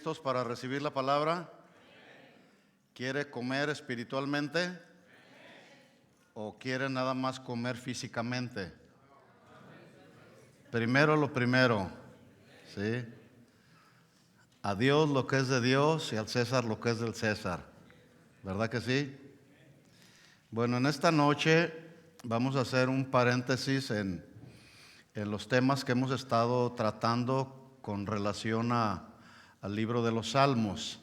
listos para recibir la palabra? ¿Quiere comer espiritualmente? ¿O quiere nada más comer físicamente? Primero lo primero, ¿sí? A Dios lo que es de Dios y al César lo que es del César. ¿Verdad que sí? Bueno, en esta noche vamos a hacer un paréntesis en los temas que hemos estado tratando con relación al libro de los Salmos,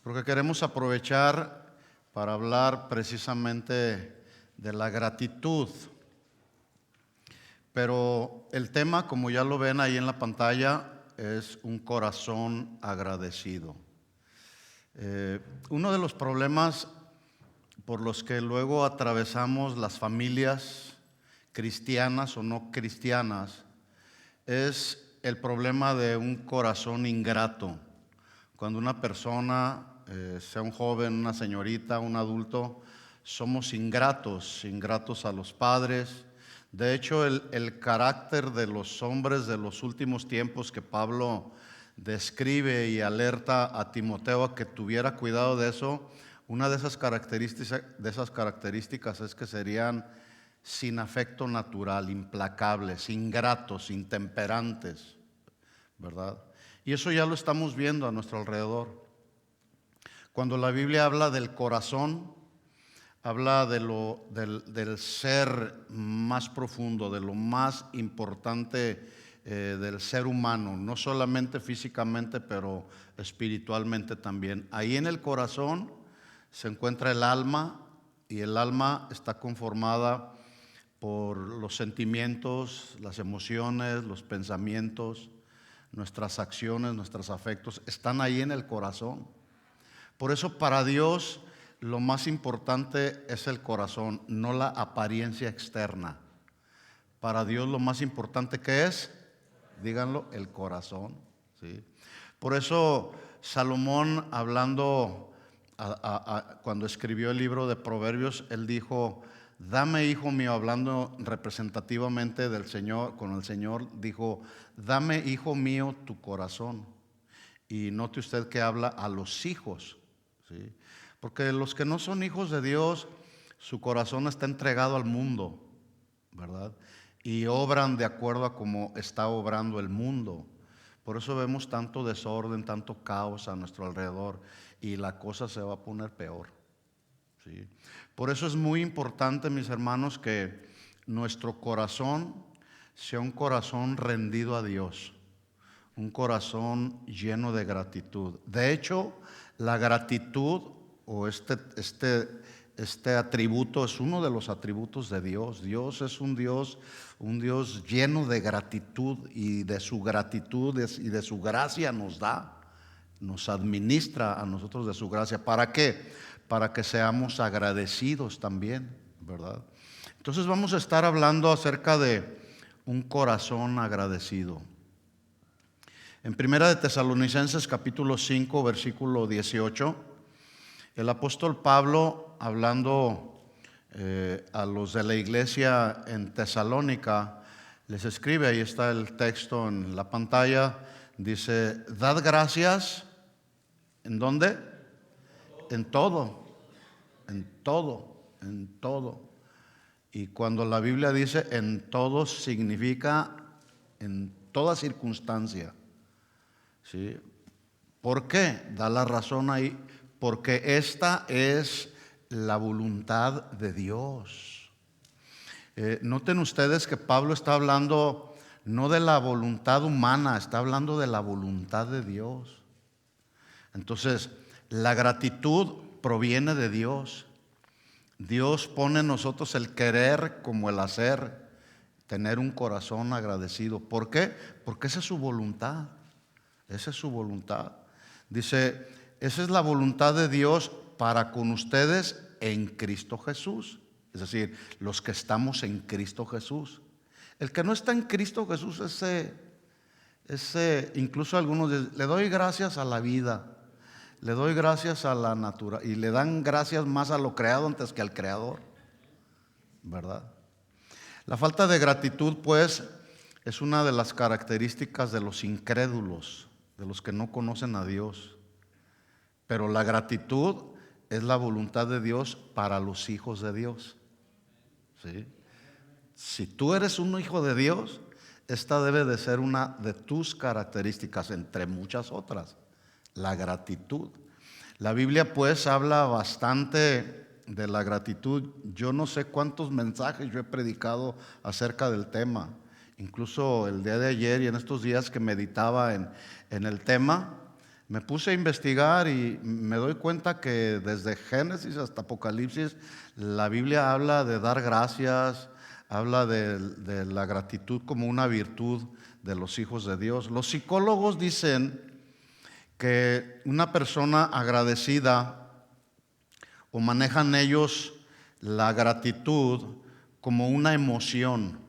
porque queremos aprovechar para hablar precisamente de la gratitud. Pero el tema, como ya lo ven ahí en la pantalla, es un corazón agradecido. Uno de los problemas por los que luego atravesamos las familias cristianas o no cristianas es el problema de un corazón ingrato. Cuando una persona, sea un joven, una señorita, un adulto, somos ingratos a los padres. De hecho, el carácter de los hombres de los últimos tiempos que Pablo describe y alerta a Timoteo a que tuviera cuidado de eso, una de esas características es que serían sin afecto natural, implacables, ingratos, intemperantes, ¿verdad? Y eso ya lo estamos viendo a nuestro alrededor. Cuando la Biblia habla del corazón, habla del ser más profundo, de lo más importante del ser humano, no solamente físicamente, pero espiritualmente también. Ahí en el corazón se encuentra el alma, y el alma está conformada por los sentimientos, las emociones, los pensamientos, nuestras acciones, nuestros afectos, están ahí en el corazón. Por eso para Dios lo más importante es el corazón, no la apariencia externa. Para Dios lo más importante que es, díganlo, el corazón, ¿sí? Por eso Salomón, hablando cuando escribió el libro de Proverbios, él dijo: dame, hijo mío, hablando representativamente del Señor, con el Señor, dijo: dame, hijo mío, tu corazón. Y note usted que habla a los hijos, ¿sí? Porque los que no son hijos de Dios, su corazón está entregado al mundo, ¿verdad? Y obran de acuerdo a cómo está obrando el mundo. Por eso vemos tanto desorden, tanto caos a nuestro alrededor, y la cosa se va a poner peor, ¿sí? Por eso es muy importante, mis hermanos, que nuestro corazón sea un corazón rendido a Dios, un corazón lleno de gratitud. De hecho, la gratitud o este atributo es uno de los atributos de Dios. Dios es un Dios lleno de gratitud, y de su gratitud y de su gracia nos administra a nosotros de su gracia. ¿Para qué? Para que seamos agradecidos también, ¿verdad? Entonces vamos a estar hablando acerca de un corazón agradecido. En Primera de Tesalonicenses capítulo 5 versículo 18, el apóstol Pablo, hablando a los de la iglesia en Tesalónica, les escribe, ahí está el texto en la pantalla, dice: dad gracias, ¿en dónde? En todo, en todo, en todo. Y cuando la Biblia dice en todo, significa en toda circunstancia, ¿sí? ¿Por qué? Da la razón ahí. Porque esta es la voluntad de Dios. Noten ustedes que Pablo está hablando no de la voluntad humana, está hablando de la voluntad de Dios. Entonces, la gratitud proviene de Dios. Dios pone en nosotros el querer como el hacer, tener un corazón agradecido. ¿Por qué? Porque esa es su voluntad. Esa es su voluntad. Dice: esa es la voluntad de Dios para con ustedes en Cristo Jesús. Es decir, los que estamos en Cristo Jesús. El que no está en Cristo Jesús, incluso algunos dicen: le doy gracias a la vida, le doy gracias a la naturaleza, y le dan gracias más a lo creado antes que al Creador, ¿verdad? La falta de gratitud, pues, es una de las características de los incrédulos, de los que no conocen a Dios. Pero la gratitud es la voluntad de Dios para los hijos de Dios. ¿Sí? Si tú eres un hijo de Dios, esta debe de ser una de tus características, entre muchas otras, la gratitud. La Biblia pues habla bastante de la gratitud. Yo no sé cuántos mensajes yo he predicado acerca del tema. Incluso el día de ayer y en estos días que meditaba en el tema, me puse a investigar y me doy cuenta que desde Génesis hasta Apocalipsis la Biblia habla de dar gracias, habla de la gratitud como una virtud de los hijos de Dios. Los psicólogos dicen que una persona agradecida, o manejan ellos la gratitud como una emoción.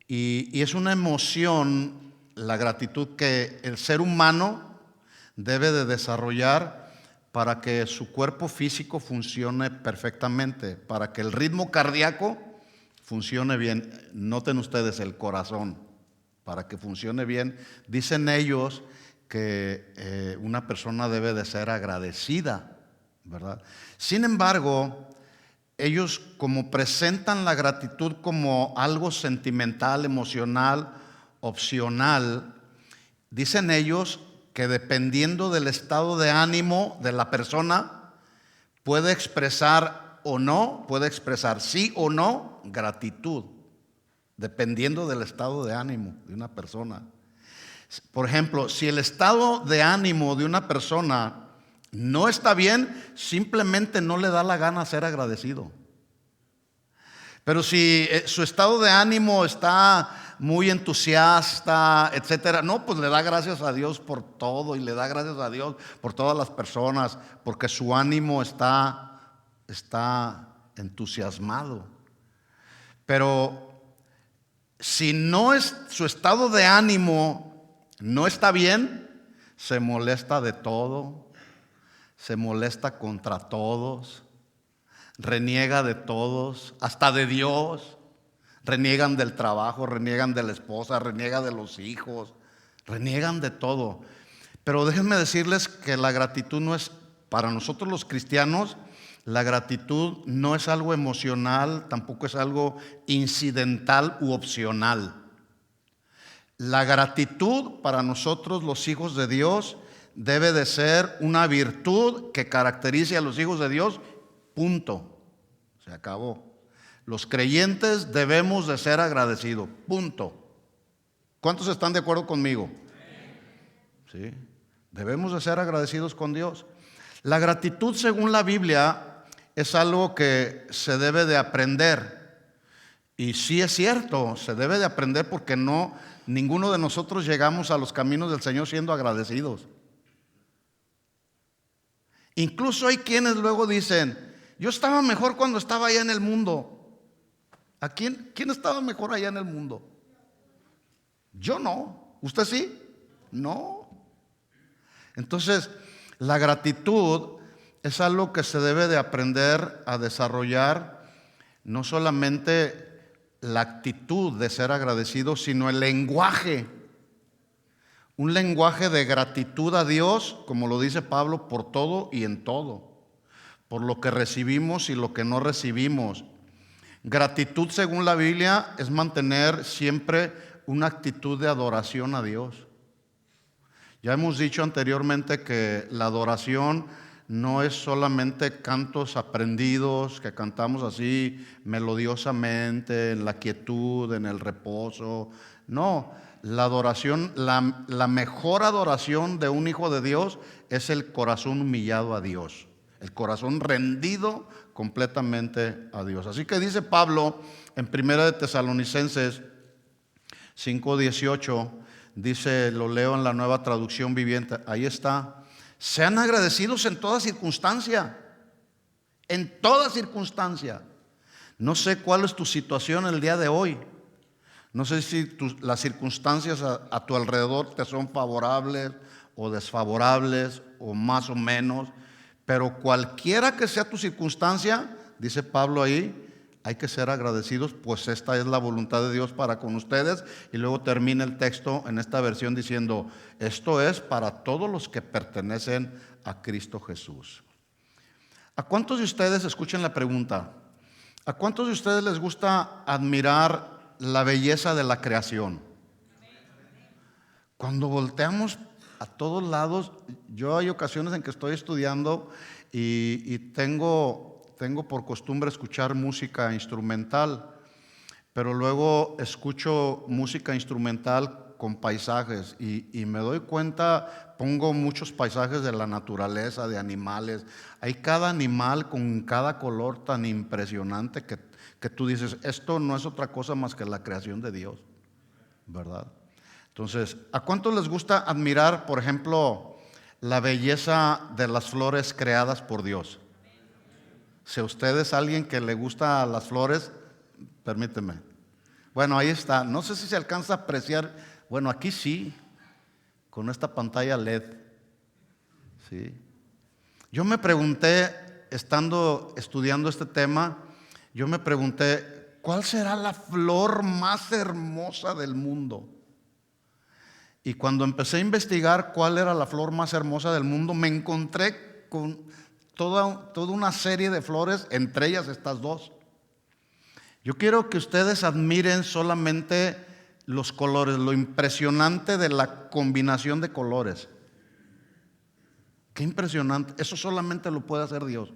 Y es una emoción, la gratitud, que el ser humano debe de desarrollar para que su cuerpo físico funcione perfectamente, para que el ritmo cardíaco funcione bien. Noten ustedes el corazón, para que funcione bien. Dicen ellos que una persona debe de ser agradecida, ¿verdad? Sin embargo, ellos, como presentan la gratitud como algo sentimental, emocional, opcional, dicen ellos que dependiendo del estado de ánimo de la persona, puede expresar o no, puede expresar sí o no gratitud, dependiendo del estado de ánimo de una persona. Por ejemplo, si el estado de ánimo de una persona no está bien, simplemente no le da la gana ser agradecido. Pero si su estado de ánimo está muy entusiasta, etcétera, no, pues le da gracias a Dios por todo y le da gracias a Dios por todas las personas, porque su ánimo está entusiasmado. Pero si no es su estado de ánimo no está bien, se molesta de todo, se molesta contra todos, reniega de todos, hasta de Dios. Reniegan del trabajo, reniegan de la esposa, reniegan de los hijos, reniegan de todo. Pero déjenme decirles que la gratitud no es, para nosotros los cristianos, la gratitud no es algo emocional, tampoco es algo incidental u opcional. La gratitud para nosotros los hijos de Dios debe de ser una virtud que caracterice a los hijos de Dios, punto. Se acabó. Los creyentes debemos de ser agradecidos, punto. ¿Cuántos están de acuerdo conmigo? Sí, debemos de ser agradecidos con Dios. La gratitud, según la Biblia, es algo que se debe de aprender. Y sí es cierto, se debe de aprender porque ninguno de nosotros llegamos a los caminos del Señor siendo agradecidos. Incluso hay quienes luego dicen, yo estaba mejor cuando estaba allá en el mundo. ¿A quién estaba mejor allá en el mundo? Yo no. ¿Usted sí? No. Entonces, la gratitud es algo que se debe de aprender a desarrollar, no solamente la actitud de ser agradecido, sino el lenguaje. Un lenguaje de gratitud a Dios, como lo dice Pablo, por todo y en todo, por lo que recibimos y lo que no recibimos. Gratitud, según la Biblia, es mantener siempre una actitud de adoración a Dios. Ya hemos dicho anteriormente que la adoración no es solamente cantos aprendidos que cantamos así melodiosamente, en la quietud, en el reposo. No, la adoración, la mejor adoración de un hijo de Dios es el corazón humillado a Dios, el corazón rendido completamente a Dios. Así que dice Pablo en 1 de Tesalonicenses 5:18, dice, lo leo en la Nueva Traducción Viviente, ahí está: sean agradecidos en toda circunstancia, en toda circunstancia. No sé cuál es tu situación el día de hoy. No sé si las circunstancias a tu alrededor te son favorables o desfavorables o más o menos, pero cualquiera que sea tu circunstancia, dice Pablo ahí, hay que ser agradecidos, pues esta es la voluntad de Dios para con ustedes. Y luego termina el texto en esta versión diciendo, esto es para todos los que pertenecen a Cristo Jesús. ¿A cuántos de ustedes, escuchen la pregunta, a cuántos de ustedes les gusta admirar la belleza de la creación? Cuando volteamos a todos lados, yo hay ocasiones en que estoy estudiando y tengo por costumbre escuchar música instrumental, pero luego escucho música instrumental con paisajes y me doy cuenta, pongo muchos paisajes de la naturaleza, de animales. Hay cada animal con cada color tan impresionante que tú dices, esto no es otra cosa más que la creación de Dios, ¿verdad? Entonces, ¿a cuántos les gusta admirar, por ejemplo, la belleza de las flores creadas por Dios? Si a usted es alguien que le gusta las flores, permíteme. Bueno, ahí está. No sé si se alcanza a apreciar. Bueno, aquí sí, con esta pantalla LED. Sí. Yo me pregunté, estudiando este tema, yo me pregunté, ¿cuál será la flor más hermosa del mundo? Y cuando empecé a investigar cuál era la flor más hermosa del mundo, me encontré con toda una serie de flores, entre ellas estas dos. Yo quiero que ustedes admiren solamente los colores, lo impresionante de la combinación de colores. Qué impresionante. Eso solamente lo puede hacer Dios.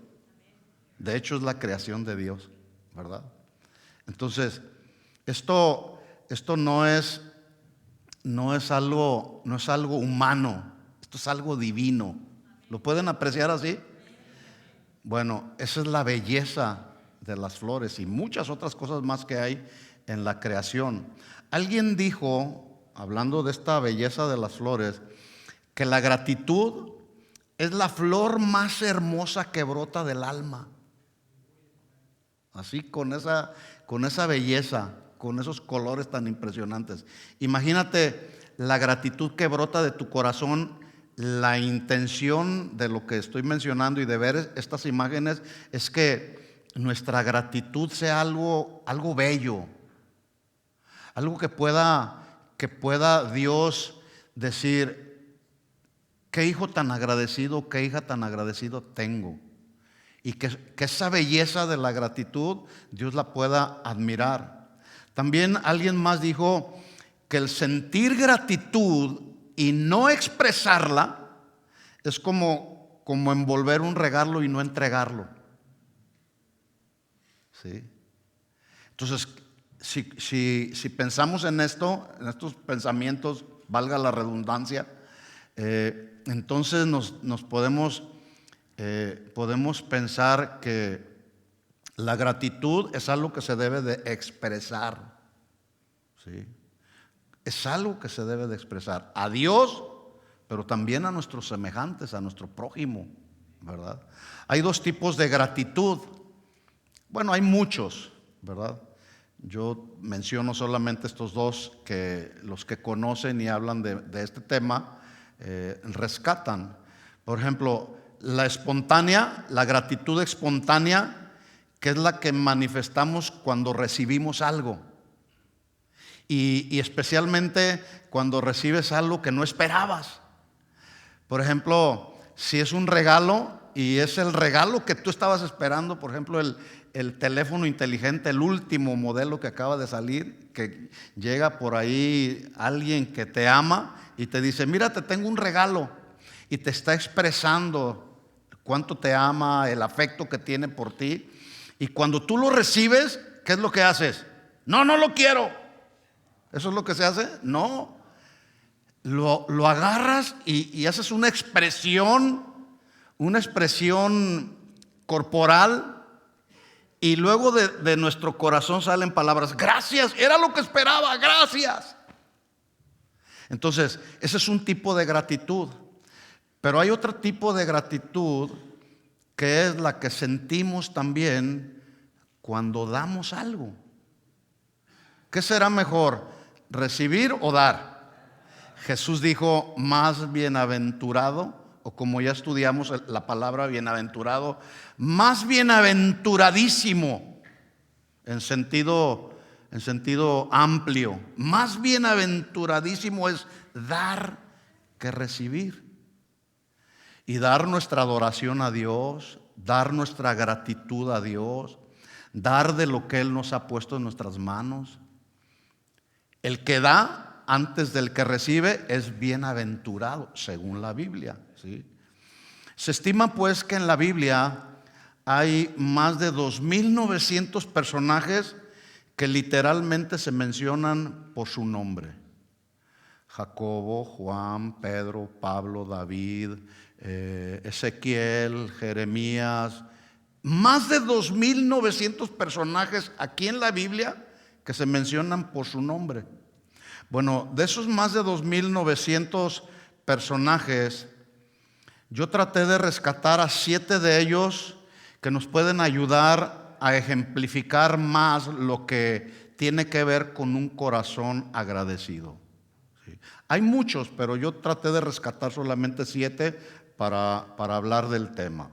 De hecho, es la creación de Dios, ¿verdad? Entonces, esto no es algo humano, esto es algo divino. ¿Lo pueden apreciar así? Bueno, esa es la belleza de las flores y muchas otras cosas más que hay en la creación. Alguien dijo, hablando de esta belleza de las flores, que la gratitud es la flor más hermosa que brota del alma. Así, con esa belleza, con esos colores tan impresionantes. Imagínate la gratitud que brota de tu corazón. La intención de lo que estoy mencionando y de ver estas imágenes es que nuestra gratitud sea algo bello, algo que pueda Dios decir, qué hijo tan agradecido, qué hija tan agradecido tengo. Y que esa belleza de la gratitud Dios la pueda admirar. También alguien más dijo que el sentir gratitud y no expresarla es como envolver un regalo y no entregarlo. ¿Sí? Entonces, si pensamos en esto, en estos pensamientos, valga la redundancia, entonces nos podemos pensar que la gratitud es algo que se debe de expresar. ¿Sí? Es algo que se debe de expresar a Dios, pero también a nuestros semejantes, a nuestro prójimo, ¿verdad? Hay dos tipos de gratitud. Bueno, hay muchos, ¿verdad? Yo menciono solamente estos dos que los que conocen y hablan de este tema rescatan. Por ejemplo, la espontánea, la gratitud espontánea, que es la que manifestamos cuando recibimos algo. Y especialmente cuando recibes algo que no esperabas. Por ejemplo, si es un regalo y es el regalo que tú estabas esperando, por ejemplo, el teléfono inteligente, el último modelo que acaba de salir, que llega por ahí alguien que te ama y te dice, mira, te tengo un regalo, y te está expresando cuánto te ama, el afecto que tiene por ti. Y cuando tú lo recibes, ¿qué es lo que haces? No lo quiero. ¿Eso es lo que se hace? No. Lo agarras y haces una expresión corporal, y luego de nuestro corazón salen palabras, gracias, era lo que esperaba, gracias. Entonces, ese es un tipo de gratitud. Pero hay otro tipo de gratitud que es la que sentimos también cuando damos algo. ¿Qué será mejor, recibir o dar? Jesús dijo, más bienaventurado, o como ya estudiamos la palabra bienaventurado, más bienaventuradísimo en sentido amplio. Más bienaventuradísimo es dar que recibir. Y dar nuestra adoración a Dios, dar nuestra gratitud a Dios, dar de lo que Él nos ha puesto en nuestras manos. El que da antes del que recibe es bienaventurado, según la Biblia, ¿sí? Se estima pues que en la Biblia hay más de 2.900 personajes que literalmente se mencionan por su nombre. Jacobo, Juan, Pedro, Pablo, David, Ezequiel, Jeremías. Más de 2.900 personajes aquí en la Biblia que se mencionan por su nombre. Bueno, de esos más de 2.900 personajes, yo traté de rescatar a 7 de ellos que nos pueden ayudar a ejemplificar más lo que tiene que ver con un corazón agradecido. ¿Sí? Hay muchos, pero yo traté de rescatar solamente 7 para hablar del tema.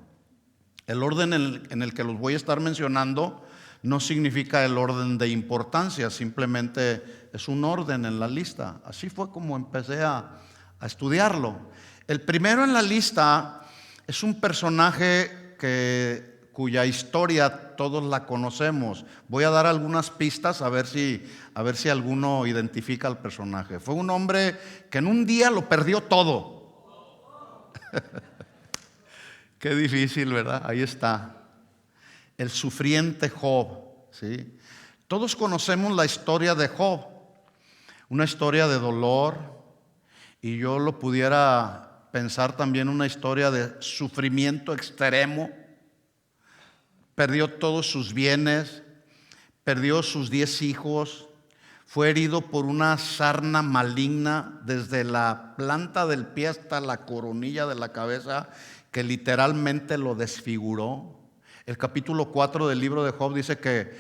El orden en el que los voy a estar mencionando no significa el orden de importancia, simplemente es un orden en la lista. Así fue como empecé a estudiarlo. El primero en la lista es un personaje cuya historia todos la conocemos. Voy a dar algunas pistas a ver si alguno identifica al personaje. Fue un hombre que en un día lo perdió todo. Qué difícil, ¿verdad? Ahí está. El sufriente Job, ¿sí? Todos conocemos la historia de Job, una historia de dolor, y yo lo pudiera pensar también una historia de sufrimiento extremo. Perdió todos sus bienes, perdió sus 10 hijos, fue herido por una sarna maligna desde la planta del pie hasta la coronilla de la cabeza, que literalmente lo desfiguró. El capítulo 4 del libro de Job dice que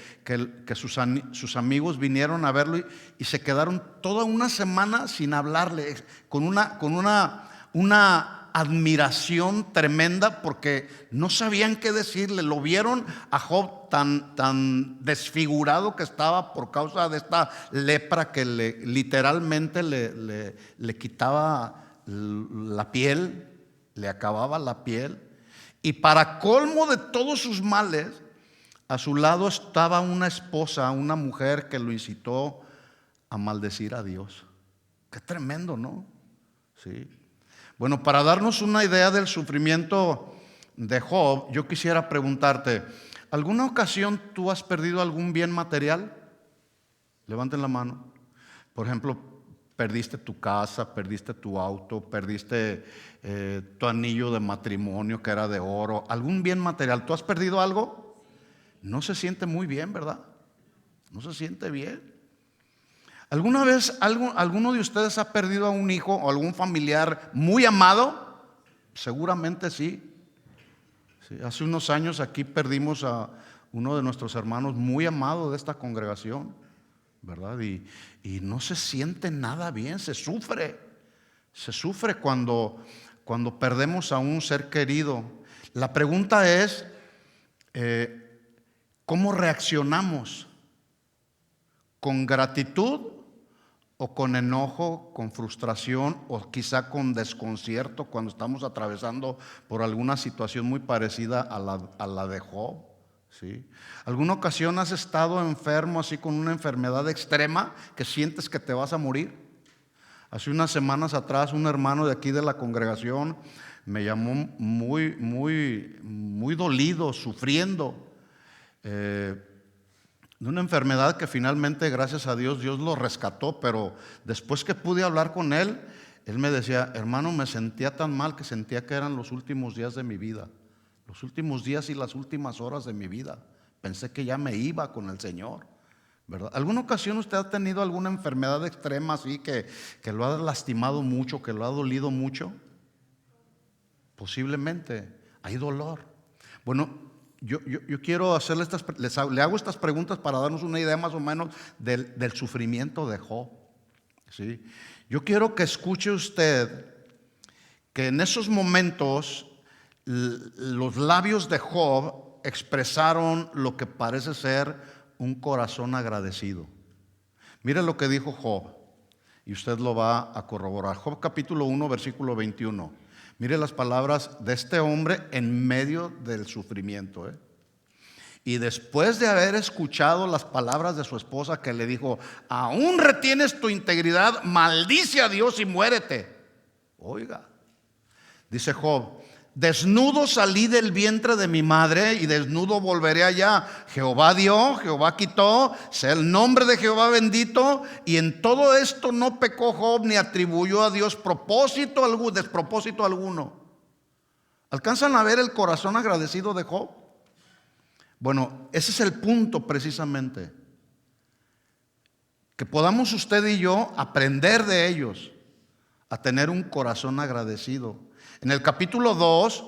sus amigos vinieron a verlo y se quedaron toda una semana sin hablarle, con una admiración tremenda, porque no sabían qué decirle. Lo vieron a Job tan desfigurado que estaba por causa de esta lepra que literalmente le quitaba la piel, le acababa la piel. Y para colmo de todos sus males, a su lado estaba una esposa, una mujer que lo incitó a maldecir a Dios. Qué tremendo, ¿no? Sí. Bueno, para darnos una idea del sufrimiento de Job, yo quisiera preguntarte, ¿alguna ocasión tú has perdido algún bien material? Levanten la mano. Por ejemplo, perdiste tu casa, perdiste tu auto, perdiste tu anillo de matrimonio que era de oro, algún bien material. ¿Tú has perdido algo? No se siente muy bien, ¿verdad? No se siente bien. ¿Alguna vez alguno de ustedes ha perdido a un hijo o algún familiar muy amado? Seguramente sí. Sí, hace unos años aquí perdimos a uno de nuestros hermanos muy amado de esta congregación, ¿verdad? Y no se siente nada bien, se sufre cuando perdemos a un ser querido. La pregunta es, ¿cómo reaccionamos? ¿Con gratitud o con enojo, con frustración o quizá con desconcierto cuando estamos atravesando por alguna situación muy parecida a la de Job? ¿Sí? ¿Alguna ocasión has estado enfermo así con una enfermedad extrema que sientes que te vas a morir? Hace unas semanas atrás un hermano de aquí de la congregación me llamó muy dolido, sufriendo de una enfermedad que finalmente, gracias a Dios, Dios lo rescató. Pero después que pude hablar con él me decía: hermano, me sentía tan mal que sentía que eran los últimos días de mi vida, los últimos días y las últimas horas de mi vida. Pensé que ya me iba con el Señor, ¿verdad? ¿Alguna ocasión usted ha tenido alguna enfermedad extrema así que lo ha lastimado mucho, que lo ha dolido mucho? Posiblemente hay dolor. Bueno, yo quiero hacerle le hago estas preguntas para darnos una idea más o menos del sufrimiento de Job, ¿sí? Yo quiero que escuche usted que en esos momentos los labios de Job expresaron lo que parece ser un corazón agradecido. Mire lo que dijo Job, y usted lo va a corroborar. Job capítulo 1, versículo 21. Mire las palabras de este hombre en medio del sufrimiento. Y después de haber escuchado las palabras de su esposa, que le dijo: aún retienes tu integridad, maldice a Dios y muérete. Oiga, dice Job: desnudo salí del vientre de mi madre y desnudo volveré allá. Jehová dio, Jehová quitó, sea el nombre de Jehová bendito. Y en todo esto no pecó Job ni atribuyó a Dios despropósito alguno. ¿Alcanzan a ver el corazón agradecido de Job? Bueno, ese es el punto precisamente. Que podamos usted y yo aprender de ellos a tener un corazón agradecido. En el capítulo 2,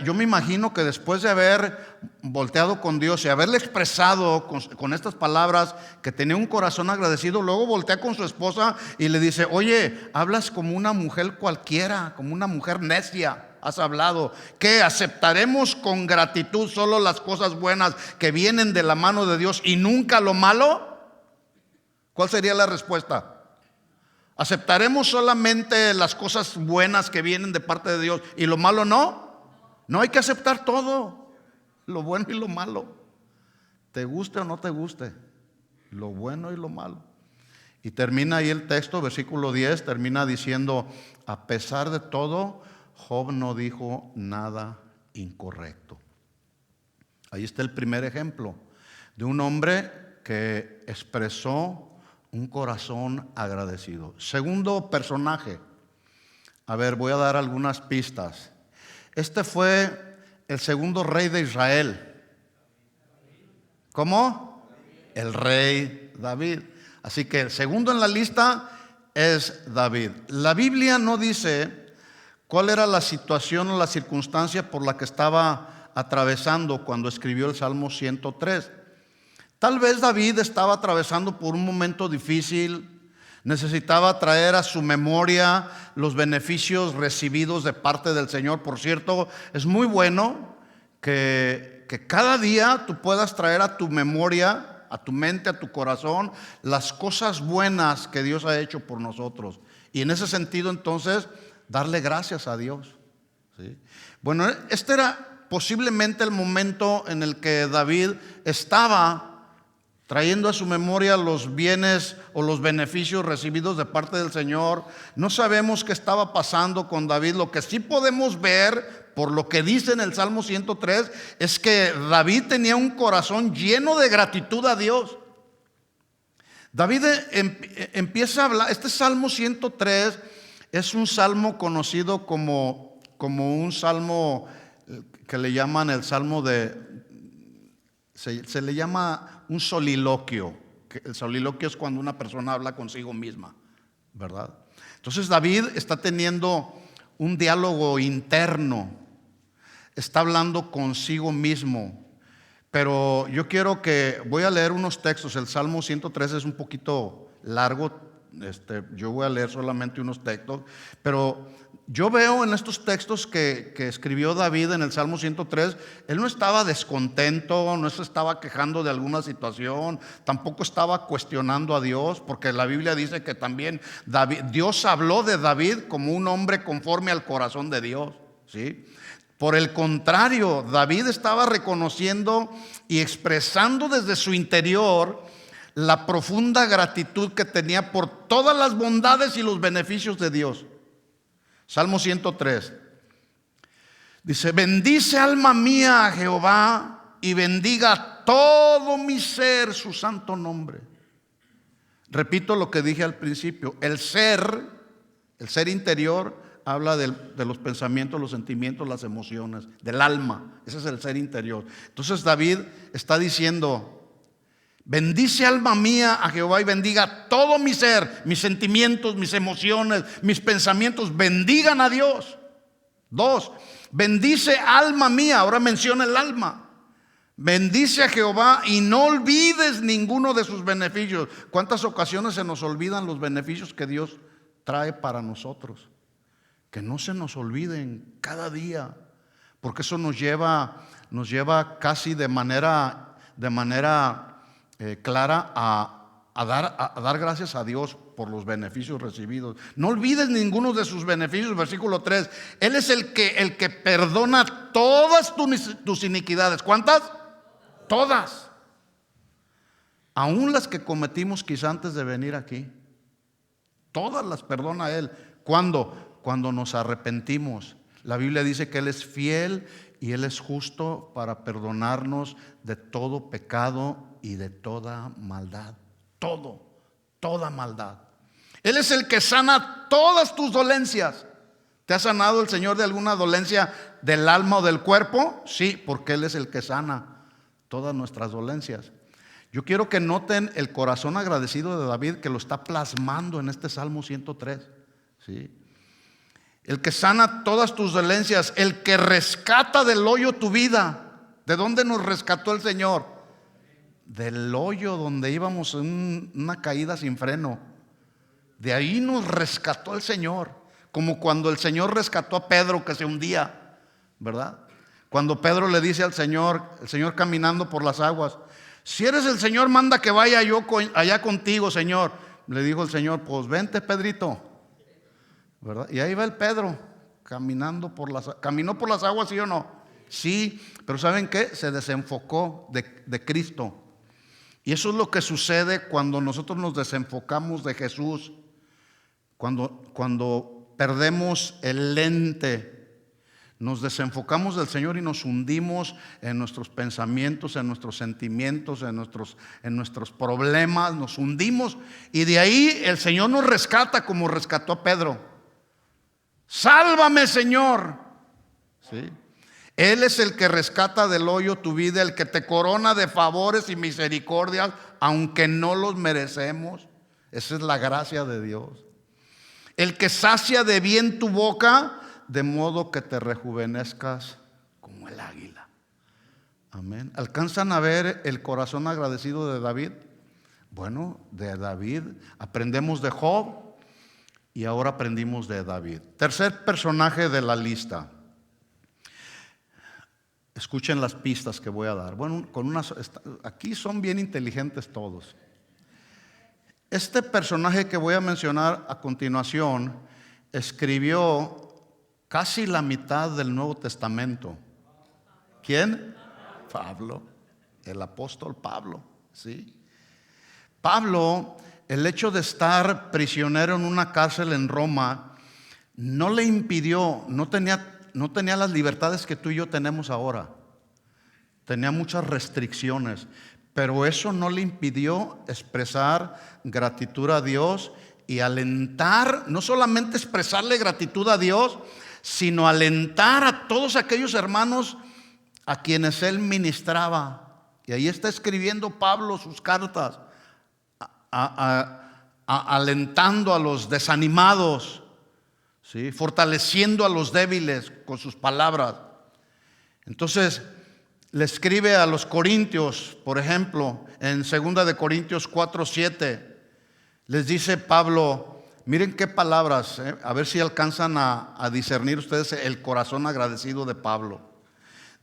yo me imagino que después de haber volteado con Dios y haberle expresado con estas palabras que tenía un corazón agradecido, luego voltea con su esposa y le dice: oye, hablas como una mujer cualquiera, como una mujer necia. Has hablado. ¿Qué? ¿Aceptaremos con gratitud solo las cosas buenas que vienen de la mano de Dios y nunca lo malo? ¿Cuál sería la respuesta? ¿Aceptaremos solamente las cosas buenas que vienen de parte de Dios y lo malo no? No, hay que aceptar todo, lo bueno y lo malo, te guste o no te guste, lo bueno y lo malo. Y termina ahí el texto, versículo 10, termina diciendo: a pesar de todo, Job no dijo nada incorrecto. Ahí está el primer ejemplo de un hombre que expresó un corazón agradecido. Segundo personaje, a ver, voy a dar algunas pistas. Este fue el segundo rey de Israel. ¿Cómo? El rey David. Así que el segundo en la lista es David. La Biblia no dice cuál era la situación o la circunstancia por la que estaba atravesando cuando escribió el Salmo 103. Tal vez David estaba atravesando por un momento difícil, necesitaba traer a su memoria los beneficios recibidos de parte del Señor. Por cierto, es muy bueno que cada día tú puedas traer a tu memoria, a tu mente, a tu corazón, las cosas buenas que Dios ha hecho por nosotros. Y en ese sentido, entonces, darle gracias a Dios. ¿Sí? Bueno, este era posiblemente el momento en el que David estaba trayendo a su memoria los bienes o los beneficios recibidos de parte del Señor. No sabemos qué estaba pasando con David. Lo que sí podemos ver, por lo que dice en el Salmo 103, es que David tenía un corazón lleno de gratitud a Dios. David empieza a hablar. Este Salmo 103 es un salmo conocido como un salmo que le llaman el salmo se le llama un soliloquio. El soliloquio es cuando una persona habla consigo misma, ¿verdad? Entonces David está teniendo un diálogo interno, está hablando consigo mismo. Pero yo voy a leer unos textos. El Salmo 103 es un poquito largo. Yo voy a leer solamente unos textos, pero yo veo en estos textos que escribió David en el Salmo 103, él no estaba descontento, no se estaba quejando de alguna situación, tampoco estaba cuestionando a Dios, porque la Biblia dice que también Dios habló de David como un hombre conforme al corazón de Dios, ¿sí? Por el contrario, David estaba reconociendo y expresando desde su interior la profunda gratitud que tenía por todas las bondades y los beneficios de Dios. Salmo 103 dice: bendice alma mía a Jehová y bendiga todo mi ser su santo nombre. Repito lo que dije al principio, el ser interior habla de los pensamientos, los sentimientos, las emociones, del alma. Ese es el ser interior. Entonces David está diciendo: bendice alma mía a Jehová y bendiga todo mi ser, mis sentimientos, mis emociones, mis pensamientos, bendigan a Dios. 2, bendice alma mía, ahora menciona el alma. Bendice a Jehová y no olvides ninguno de sus beneficios. ¿Cuántas ocasiones se nos olvidan los beneficios que Dios trae para nosotros? Que no se nos olviden cada día, porque eso nos lleva casi de manera clara a dar gracias a Dios por los beneficios recibidos. No olvides ninguno de sus beneficios. Versículo 3. Él es el que perdona todas tus iniquidades. ¿Cuántas? Todas. Aún las que cometimos quizá antes de venir aquí. Todas las perdona Él. ¿Cuándo? Cuando nos arrepentimos. La Biblia dice que Él es fiel y Él es justo para perdonarnos de todo pecado y de toda maldad. Toda maldad. Él es el que sana todas tus dolencias. ¿Te ha sanado el Señor de alguna dolencia del alma o del cuerpo? Sí, porque Él es el que sana todas nuestras dolencias. Yo quiero que noten el corazón agradecido de David, que lo está plasmando en este Salmo 103. ¿Sí? El que sana todas tus dolencias, el que rescata del hoyo tu vida. ¿De dónde nos rescató el Señor? Del hoyo donde íbamos en una caída sin freno. De ahí nos rescató el Señor. Como cuando el Señor rescató a Pedro que se hundía, ¿verdad? Cuando Pedro le dice al Señor, el Señor caminando por las aguas: si eres el Señor, manda que vaya yo allá contigo, Señor. Le dijo el Señor: pues vente, Pedrito, ¿verdad? Y ahí va el Pedro caminando caminó por las aguas, ¿sí o no? Sí, pero ¿saben qué? Se desenfocó de Cristo. Y eso es lo que sucede cuando nosotros nos desenfocamos de Jesús. Cuando perdemos el lente, nos desenfocamos del Señor y nos hundimos en nuestros pensamientos, en nuestros sentimientos, en nuestros problemas, nos hundimos, y de ahí el Señor nos rescata como rescató a Pedro. Sálvame, Señor. ¿Sí? Él es el que rescata del hoyo tu vida, el que te corona de favores y misericordias, aunque no los merecemos. Esa es la gracia de Dios. El que sacia de bien tu boca, de modo que te rejuvenezcas como el águila. Amén. ¿Alcanzan a ver el corazón agradecido de David? Bueno, de David aprendemos de Job y ahora aprendimos de David. Tercer personaje de la lista. Escuchen las pistas que voy a dar. Bueno, aquí son bien inteligentes todos. Este personaje que voy a mencionar a continuación escribió casi la mitad del Nuevo Testamento. ¿Quién? Pablo, el apóstol Pablo. ¿Sí? Pablo, el hecho de estar prisionero en una cárcel en Roma no le impidió, no tenía las libertades que tú y yo tenemos ahora. Tenía muchas restricciones, pero eso no le impidió expresar gratitud a Dios y alentar, no solamente expresarle gratitud a Dios, sino alentar a todos aquellos hermanos a quienes él ministraba. Y ahí está escribiendo Pablo sus cartas, alentando a los desanimados, ¿sí? Fortaleciendo a los débiles con sus palabras. Entonces le escribe a los corintios, por ejemplo, en 2 de Corintios 4:7, les dice Pablo, miren qué palabras, a ver si alcanzan a discernir ustedes el corazón agradecido de Pablo.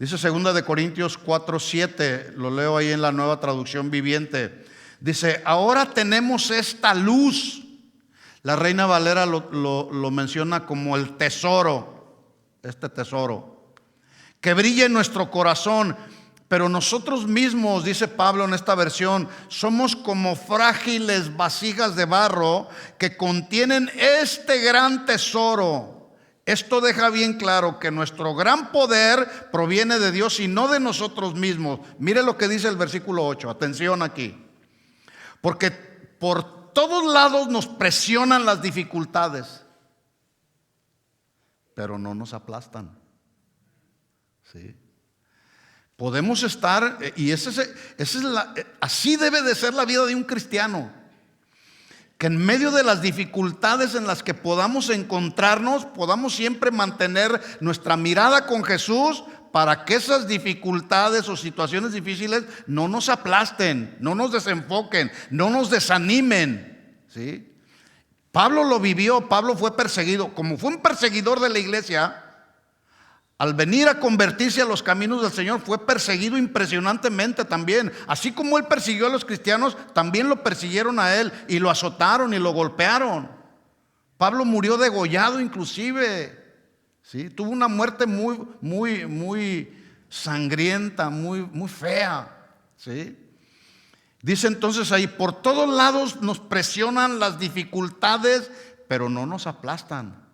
Dice 2 de Corintios 4:7, lo leo ahí en la Nueva Traducción Viviente. Dice: ahora tenemos esta luz. La Reina Valera lo menciona como el tesoro, este tesoro que brilla en nuestro corazón. Pero nosotros mismos, dice Pablo en esta versión, somos como frágiles vasijas de barro que contienen este gran tesoro. Esto deja bien claro que nuestro gran poder proviene de Dios y no de nosotros mismos. Mire lo que dice el versículo 8, atención aquí. Porque por todos lados nos presionan las dificultades, pero no nos aplastan. ¿Sí? Podemos estar, y así debe de ser la vida de un cristiano, que en medio de las dificultades en las que podamos encontrarnos, podamos siempre mantener nuestra mirada con Jesús, para que esas dificultades o situaciones difíciles no nos aplasten, no nos desenfoquen, no nos desanimen. ¿Sí? Pablo lo vivió. Pablo fue perseguido. Como fue un perseguidor de la iglesia, al venir a convertirse a los caminos del Señor, fue perseguido impresionantemente también. Así como él persiguió a los cristianos, también lo persiguieron a él y lo azotaron y lo golpearon. Pablo murió degollado inclusive, ¿sí? Tuvo una muerte muy sangrienta, muy fea, ¿sí? Dice entonces ahí, por todos lados nos presionan las dificultades, pero no nos aplastan.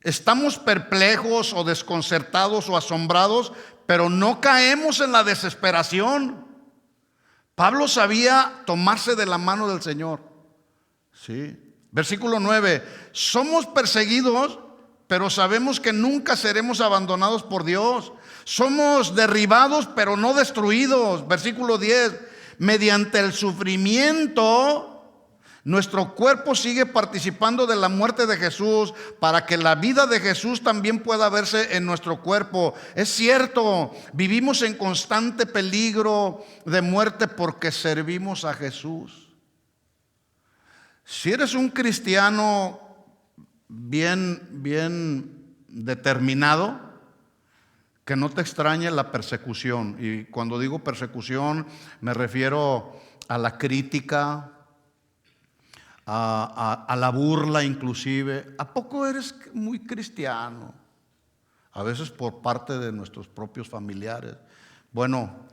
Estamos perplejos o desconcertados o asombrados, pero no caemos en la desesperación. Pablo sabía tomarse de la mano del Señor, ¿sí? Versículo 9, somos perseguidos, pero sabemos que nunca seremos abandonados por Dios. Somos derribados, pero no destruidos. Versículo 10, mediante el sufrimiento, nuestro cuerpo sigue participando de la muerte de Jesús, para que la vida de Jesús también pueda verse en nuestro cuerpo. Es cierto, vivimos en constante peligro de muerte porque servimos a Jesús. Si eres un cristiano bien determinado, que no te extrañe la persecución. Y cuando digo persecución me refiero a la crítica, a la burla inclusive. ¿A poco eres muy cristiano? A veces por parte de nuestros propios familiares. Bueno,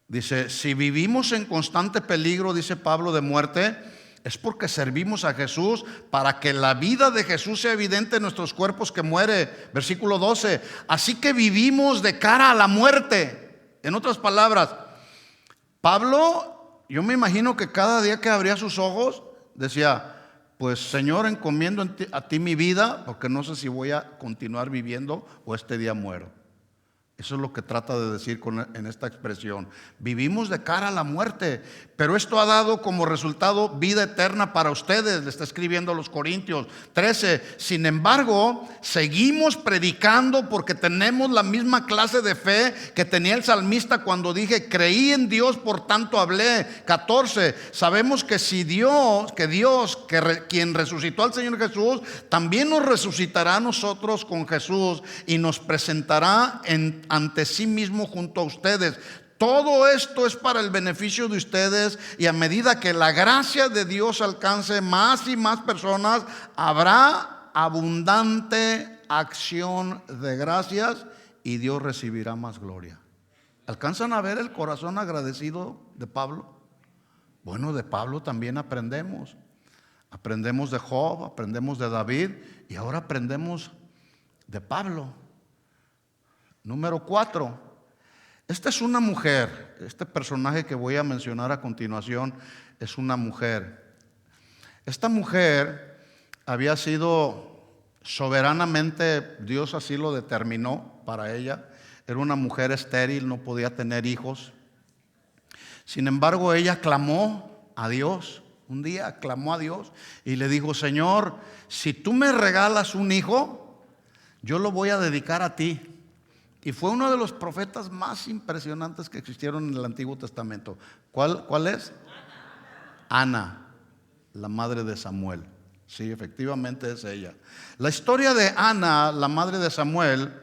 dice, si vivimos en constante peligro, dice Pablo, de muerte, es porque servimos a Jesús, para que la vida de Jesús sea evidente en nuestros cuerpos que muere. Versículo 12, así que vivimos de cara a la muerte. En otras palabras, Pablo, yo me imagino que cada día que abría sus ojos, decía, pues Señor, encomiendo a ti mi vida, porque no sé si voy a continuar viviendo o este día muero. Eso es lo que trata de decir en esta expresión. Vivimos de cara a la muerte, pero esto ha dado como resultado vida eterna para ustedes. Le está escribiendo a los Corintios 13. Sin embargo, seguimos predicando porque tenemos la misma clase de fe que tenía el salmista cuando dije, creí en Dios, por tanto hablé. 14. Sabemos que si Dios, quien resucitó al Señor Jesús, también nos resucitará a nosotros con Jesús y nos presentará ante sí mismo junto a ustedes. Todo esto es para el beneficio de ustedes, y a medida que la gracia de Dios alcance más y más personas, habrá abundante acción de gracias y Dios recibirá más gloria. ¿Alcanzan a ver el corazón agradecido de Pablo? Bueno, de Pablo también aprendemos. Aprendemos de Job, aprendemos de David y ahora aprendemos de Pablo. Número 4, esta es una mujer. Este personaje que voy a mencionar a continuación es una mujer. Esta mujer había sido soberanamente, Dios así lo determinó para ella. Era una mujer estéril, no podía tener hijos. Sin embargo, ella clamó a Dios. Un día clamó a Dios y le dijo, Señor, si tú me regalas un hijo, yo lo voy a dedicar a ti. Y fue uno de los profetas más impresionantes que existieron en el Antiguo Testamento. ¿Cuál es? Ana, la madre de Samuel. Sí, efectivamente es ella. La historia de Ana, la madre de Samuel,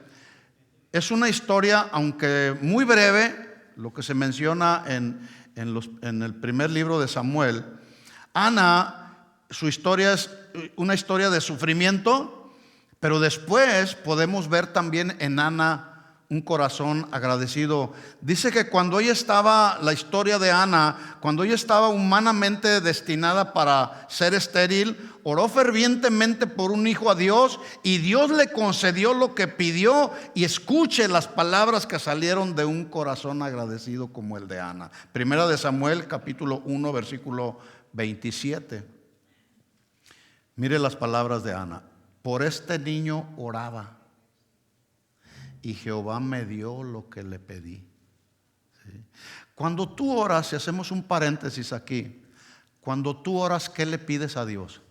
es una historia, aunque muy breve, lo que se menciona en el primer libro de Samuel. Ana, su historia es una historia de sufrimiento, pero después podemos ver también en Ana un corazón agradecido. Dice que cuando ella estaba, la historia de Ana, cuando ella estaba humanamente destinada para ser estéril, oró fervientemente por un hijo a Dios y Dios le concedió lo que pidió. Y escuche las palabras que salieron de un corazón agradecido como el de Ana. Primera de Samuel, capítulo 1, versículo 27. Mire las palabras de Ana. Por este niño oraba, y Jehová me dio lo que le pedí. ¿Sí? Cuando tú oras, si hacemos un paréntesis aquí, cuando tú oras, ¿qué le pides a Dios?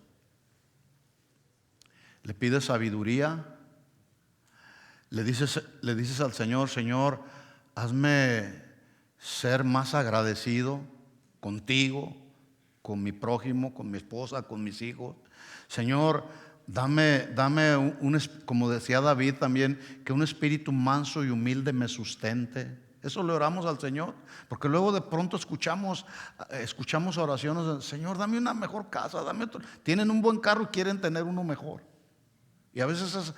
¿Le pides sabiduría? ¿Le dices al Señor, Señor, hazme ser más agradecido contigo, con mi prójimo, con mi esposa, con mis hijos? Señor, dame como decía David también, que un espíritu manso y humilde me sustente. Eso le oramos al Señor, porque luego de pronto escuchamos oraciones, Señor, dame una mejor casa, dame otro. Tienen un buen carro y quieren tener uno mejor. Y a veces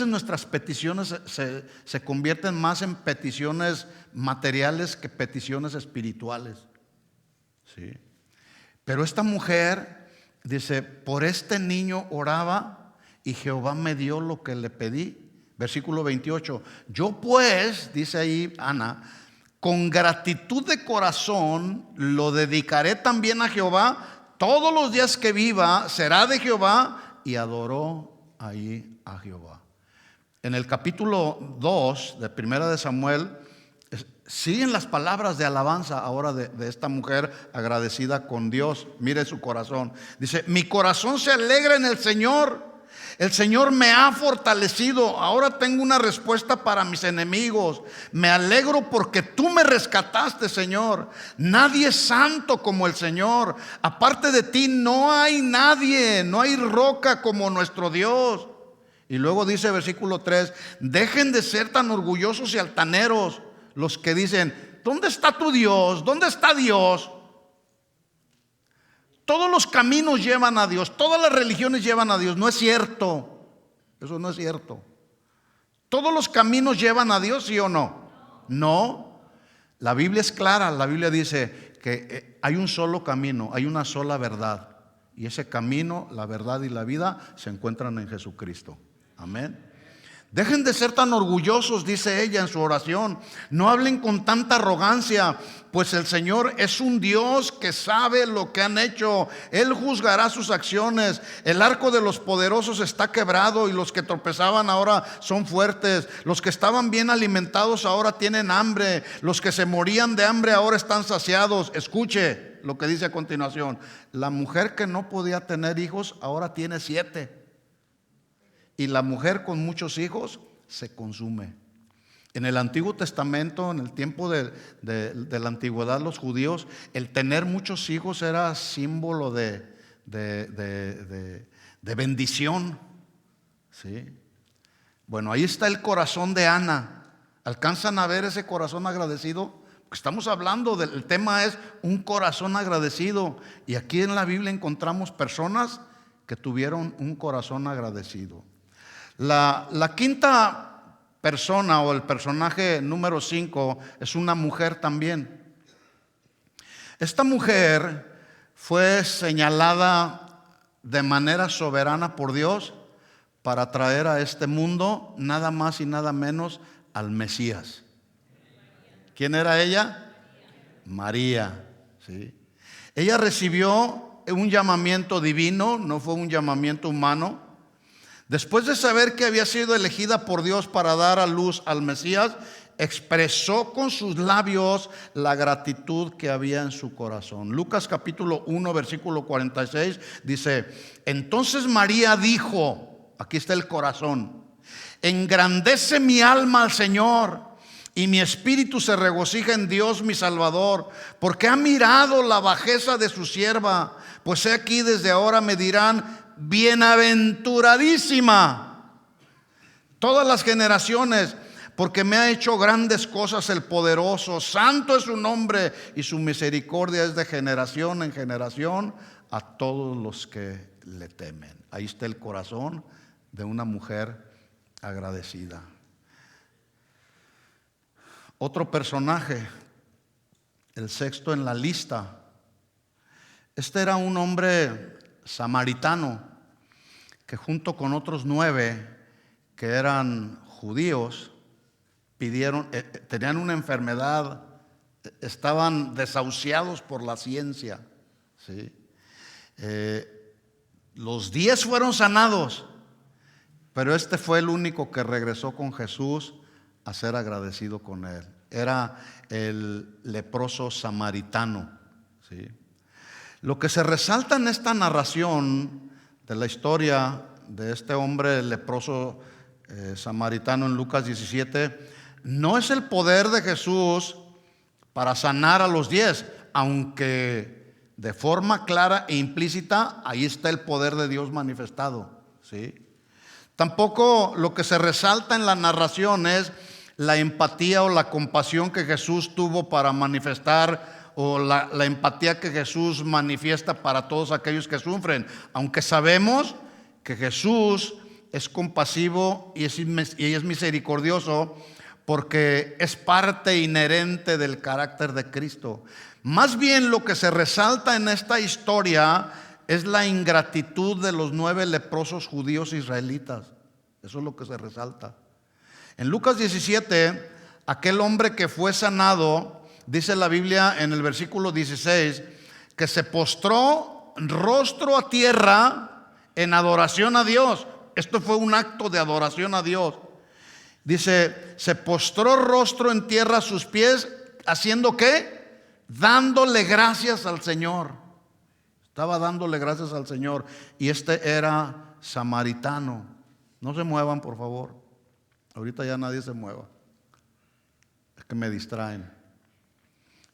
nuestras peticiones se convierten más en peticiones materiales que peticiones espirituales. ¿Sí? Pero esta mujer dice, por este niño oraba y Jehová me dio lo que le pedí. Versículo 28. Yo pues, dice ahí Ana, con gratitud de corazón lo dedicaré también a Jehová. Todos los días que viva será de Jehová. Y adoró ahí a Jehová. En el capítulo 2 de Primera de Samuel siguen las palabras de alabanza ahora de esta mujer agradecida con Dios. Mire su corazón. Dice, mi corazón se alegra en el Señor. El Señor me ha fortalecido. Ahora tengo una respuesta para mis enemigos. Me alegro porque tú me rescataste, Señor. Nadie es santo como el Señor. Aparte de ti no hay nadie. No hay roca como nuestro Dios. Y luego dice versículo 3, dejen de ser tan orgullosos y altaneros los que dicen, ¿dónde está tu Dios? ¿Dónde está Dios? Todos los caminos llevan a Dios, todas las religiones llevan a Dios. No es cierto, eso no es cierto. ¿Todos los caminos llevan a Dios, sí o no? No, la Biblia es clara. La Biblia dice que hay un solo camino, hay una sola verdad. Y ese camino, la verdad y la vida se encuentran en Jesucristo. Amén. Dejen de ser tan orgullosos, dice ella en su oración. No hablen con tanta arrogancia, pues el Señor es un Dios que sabe lo que han hecho. Él juzgará sus acciones. El arco de los poderosos está quebrado y los que tropezaban ahora son fuertes. Los que estaban bien alimentados ahora tienen hambre. Los que se morían de hambre ahora están saciados. Escuche lo que dice a continuación. La mujer que no podía tener hijos ahora tiene 7. Y la mujer con muchos hijos se consume. En el Antiguo Testamento, en el tiempo de la antigüedad, los judíos, el tener muchos hijos era símbolo de bendición. ¿Sí? Bueno, ahí está el corazón de Ana. ¿Alcanzan a ver ese corazón agradecido? Estamos hablando del tema es un corazón agradecido. Y aquí en la Biblia encontramos personas que tuvieron un corazón agradecido. La quinta persona o el personaje número 5 es una mujer también. Esta mujer fue señalada de manera soberana por Dios para traer a este mundo nada más y nada menos al Mesías. ¿Quién era ella? María. ¿Sí? Ella recibió un llamamiento divino, no fue un llamamiento humano. Después de saber que había sido elegida por Dios para dar a luz al Mesías, expresó con sus labios la gratitud que había en su corazón. Lucas capítulo 1 versículo 46 dice, entonces María dijo, aquí está el corazón, engrandece mi alma al Señor y mi espíritu se regocija en Dios mi Salvador, porque ha mirado la bajeza de su sierva, pues he aquí desde ahora me dirán, bienaventuradísima todas las generaciones, porque me ha hecho grandes cosas el poderoso. Santo es su nombre y su misericordia es de generación en generación a todos los que le temen. Ahí está el corazón de una mujer agradecida. Otro personaje, el sexto en la lista. Este era un hombre samaritano que junto con otros 9 que eran judíos tenían una enfermedad, estaban desahuciados por la ciencia. ¿Sí? Los 10 fueron sanados, pero este fue el único que regresó con Jesús a ser agradecido con él. Era el leproso samaritano. ¿Sí? Lo que se resalta en esta narración de la historia de este hombre leproso samaritano en Lucas 17, no es el poder de Jesús para sanar a los 10, aunque de forma clara e implícita, ahí está el poder de Dios manifestado, ¿sí? Tampoco lo que se resalta en la narración es la empatía o la compasión que Jesús tuvo para manifestar, o la empatía que Jesús manifiesta para todos aquellos que sufren, aunque sabemos que Jesús es compasivo y es misericordioso, porque es parte inherente del carácter de Cristo. Más bien lo que se resalta en esta historia es la ingratitud de los 9 leprosos judíos israelitas. Eso es lo que se resalta. En Lucas 17, aquel hombre que fue sanado, dice la Biblia en el versículo 16, que se postró rostro a tierra en adoración a Dios. Esto fue un acto de adoración a Dios. Dice, se postró rostro en tierra a sus pies, ¿haciendo qué? Dándole gracias al Señor. Estaba dándole gracias al Señor. Y este era samaritano. No se muevan, por favor. Ahorita ya nadie se mueva. Es que me distraen.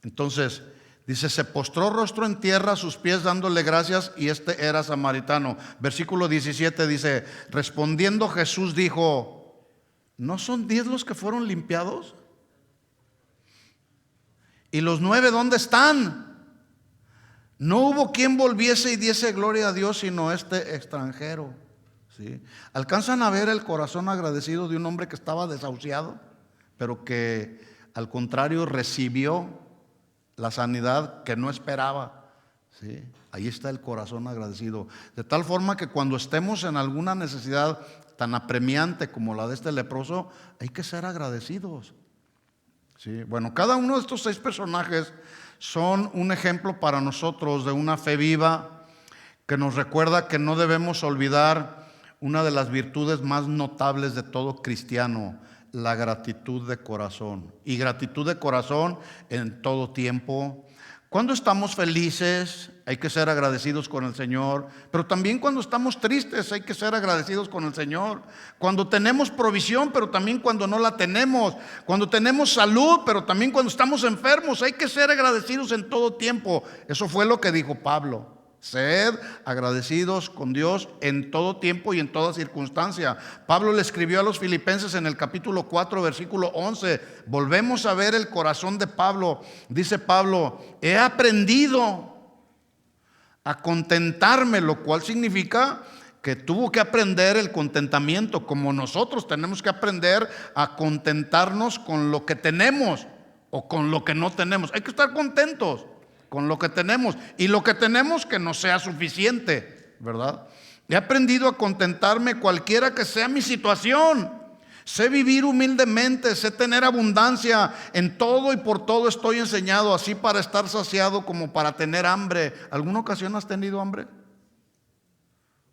Entonces, dice, se postró rostro en tierra a sus pies dándole gracias, y este era samaritano. Versículo 17 dice, respondiendo Jesús dijo, ¿no son 10 los que fueron limpiados? ¿Y los 9 dónde están? No hubo quien volviese y diese gloria a Dios sino este extranjero. ¿Sí? ¿Alcanzan a ver el corazón agradecido de un hombre que estaba desahuciado, pero que al contrario recibió la sanidad que no esperaba? ¿Sí? Ahí está el corazón agradecido. De tal forma que cuando estemos en alguna necesidad tan apremiante como la de este leproso, hay que ser agradecidos. ¿Sí? Bueno, cada uno de estos 6 personajes son un ejemplo para nosotros de una fe viva que nos recuerda que no debemos olvidar una de las virtudes más notables de todo cristiano, la gratitud de corazón. Y gratitud de corazón en todo tiempo. Cuando estamos felices, hay que ser agradecidos con el Señor, pero también cuando estamos tristes hay que ser agradecidos con el Señor. Cuando tenemos provisión, pero también cuando no la tenemos. Cuando tenemos salud, pero también cuando estamos enfermos, hay que ser agradecidos en todo tiempo. Eso fue lo que dijo Pablo. Sed agradecidos con Dios en todo tiempo y en toda circunstancia. Pablo le escribió a los Filipenses en el capítulo 4, versículo 11. Volvemos a ver el corazón de Pablo. Dice Pablo, he aprendido a contentarme, lo cual significa que tuvo que aprender el contentamiento, como nosotros tenemos que aprender a contentarnos con lo que tenemos o con lo que no tenemos. Hay que estar contentos con lo que tenemos, y lo que tenemos que no sea suficiente, ¿verdad? He aprendido a contentarme cualquiera que sea mi situación. Sé vivir humildemente, sé tener abundancia. En todo y por todo estoy enseñado, así para estar saciado como para tener hambre. ¿Alguna ocasión has tenido hambre?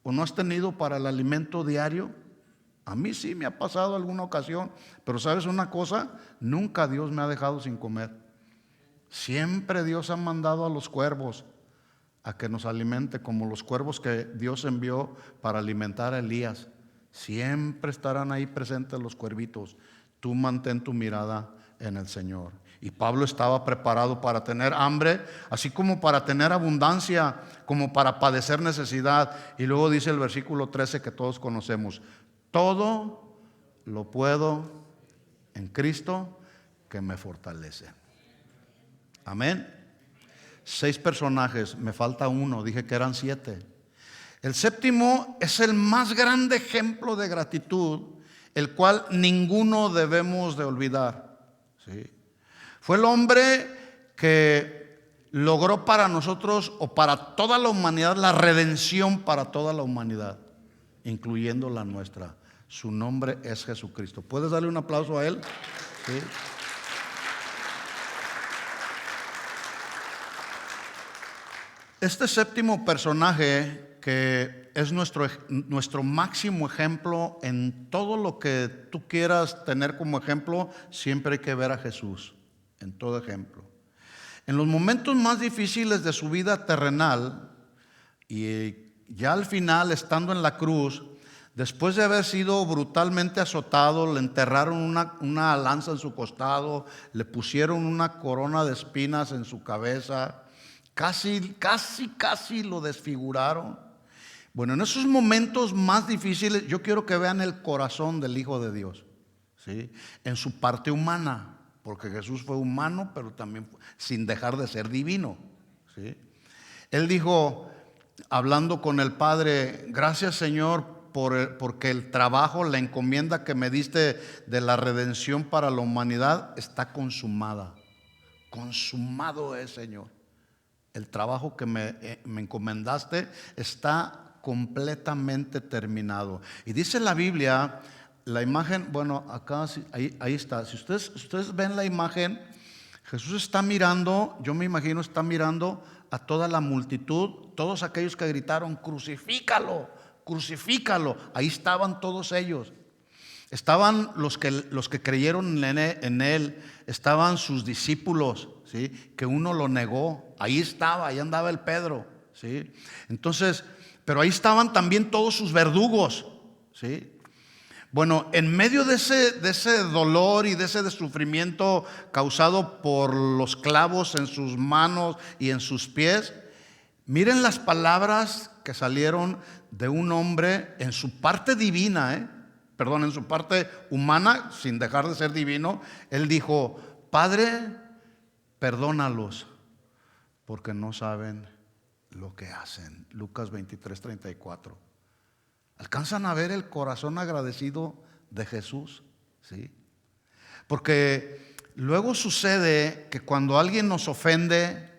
¿O no has tenido para el alimento diario? A mí sí me ha pasado alguna ocasión, pero ¿sabes una cosa? Nunca Dios me ha dejado sin comer. Siempre Dios ha mandado a los cuervos a que nos alimente, como los cuervos que Dios envió para alimentar a Elías. Siempre estarán ahí presentes los cuervitos. Tú mantén tu mirada en el Señor. Y Pablo estaba preparado para tener hambre, así como para tener abundancia, como para padecer necesidad. Y luego dice el versículo 13 que todos conocemos: todo lo puedo en Cristo que me fortalece. Amén. 6 personajes, me falta uno, dije que eran 7. El séptimo es el más grande ejemplo de gratitud, el cual ninguno debemos de olvidar. ¿Sí? Fue el hombre que logró para nosotros, o para toda la humanidad, la redención para toda la humanidad, incluyendo la nuestra. Su nombre es Jesucristo. ¿Puedes darle un aplauso a él? ¿Sí? Este séptimo personaje, que es nuestro máximo ejemplo en todo lo que tú quieras tener como ejemplo, siempre hay que ver a Jesús en todo ejemplo. En los momentos más difíciles de su vida terrenal, y ya al final, estando en la cruz, después de haber sido brutalmente azotado, le enterraron una lanza en su costado, le pusieron una corona de espinas en su cabeza, casi lo desfiguraron. Bueno, en esos momentos más difíciles, yo quiero que vean el corazón del Hijo de Dios, ¿sí? En su parte humana, porque Jesús fue humano, pero también sin dejar de ser divino, ¿sí? Él dijo, hablando con el Padre: gracias, Señor, porque el trabajo, la encomienda que me diste de la redención para la humanidad está consumada. Consumado es, Señor. El trabajo que me encomendaste está completamente terminado. Y dice la Biblia, la imagen, bueno, acá, ahí está. Si ustedes ven la imagen, Jesús está mirando, yo me imagino está mirando a toda la multitud, todos aquellos que gritaron: crucifícalo, crucifícalo. Ahí estaban todos ellos. Estaban los que creyeron en él, estaban sus discípulos, ¿sí? Que uno lo negó. Ahí estaba, ahí andaba el Pedro, ¿sí? Entonces, pero ahí estaban también todos sus verdugos, ¿sí? Bueno, en medio de ese dolor y de ese sufrimiento causado por los clavos en sus manos y en sus pies, miren las palabras que salieron de un hombre en su parte divina, en su parte humana, sin dejar de ser divino. Él dijo: Padre, perdónalos, porque no saben lo que hacen. Lucas 23:34. ¿Alcanzan a ver el corazón agradecido de Jesús? ¿Sí? Porque luego sucede que cuando alguien nos ofende,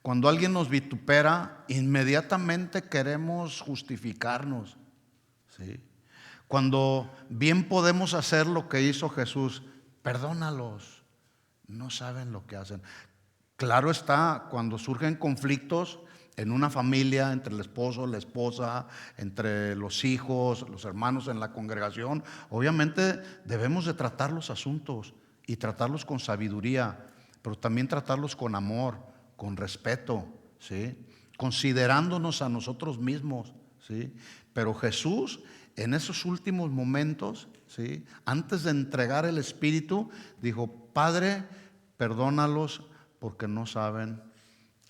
cuando alguien nos vitupera, inmediatamente queremos justificarnos, ¿sí? Cuando bien podemos hacer lo que hizo Jesús: perdónalos, no saben lo que hacen. Claro está, cuando surgen conflictos en una familia, entre el esposo, la esposa, entre los hijos, los hermanos en la congregación, obviamente debemos de tratar los asuntos y tratarlos con sabiduría, pero también tratarlos con amor, con respeto, ¿sí? Considerándonos a nosotros mismos, ¿sí? Pero Jesús, en esos últimos momentos, ¿sí?, antes de entregar el Espíritu, dijo: Padre, perdónalos, porque no saben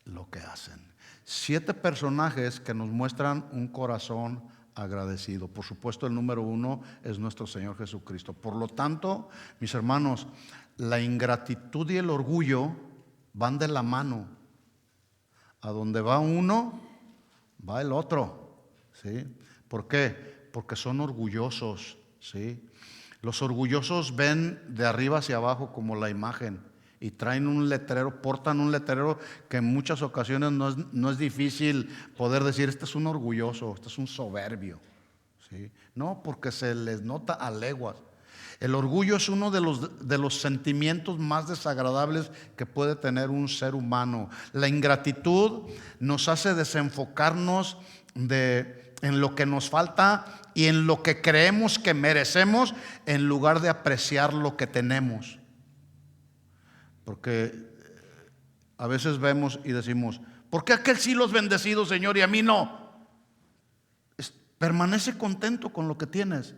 lo que hacen. 7 personajes que nos muestran un corazón agradecido. Por supuesto, el número 1 es nuestro Señor Jesucristo. Por lo tanto, mis hermanos, la ingratitud y el orgullo van de la mano. A donde va uno, va el otro, ¿sí? ¿Por qué? Porque son orgullosos, ¿sí? Los orgullosos ven de arriba hacia abajo, como la imagen, y traen un letrero, portan un letrero que en muchas ocasiones no es difícil poder decir: este es un orgulloso, este es un soberbio, ¿sí? No, porque se les nota a leguas. El orgullo es uno de los sentimientos más desagradables que puede tener un ser humano. La ingratitud nos hace desenfocarnos en lo que nos falta y en lo que creemos que merecemos, en lugar de apreciar lo que tenemos. Porque a veces vemos y decimos: ¿por qué aquel sí los bendecidos, Señor, y a mí no? Permanece contento con lo que tienes.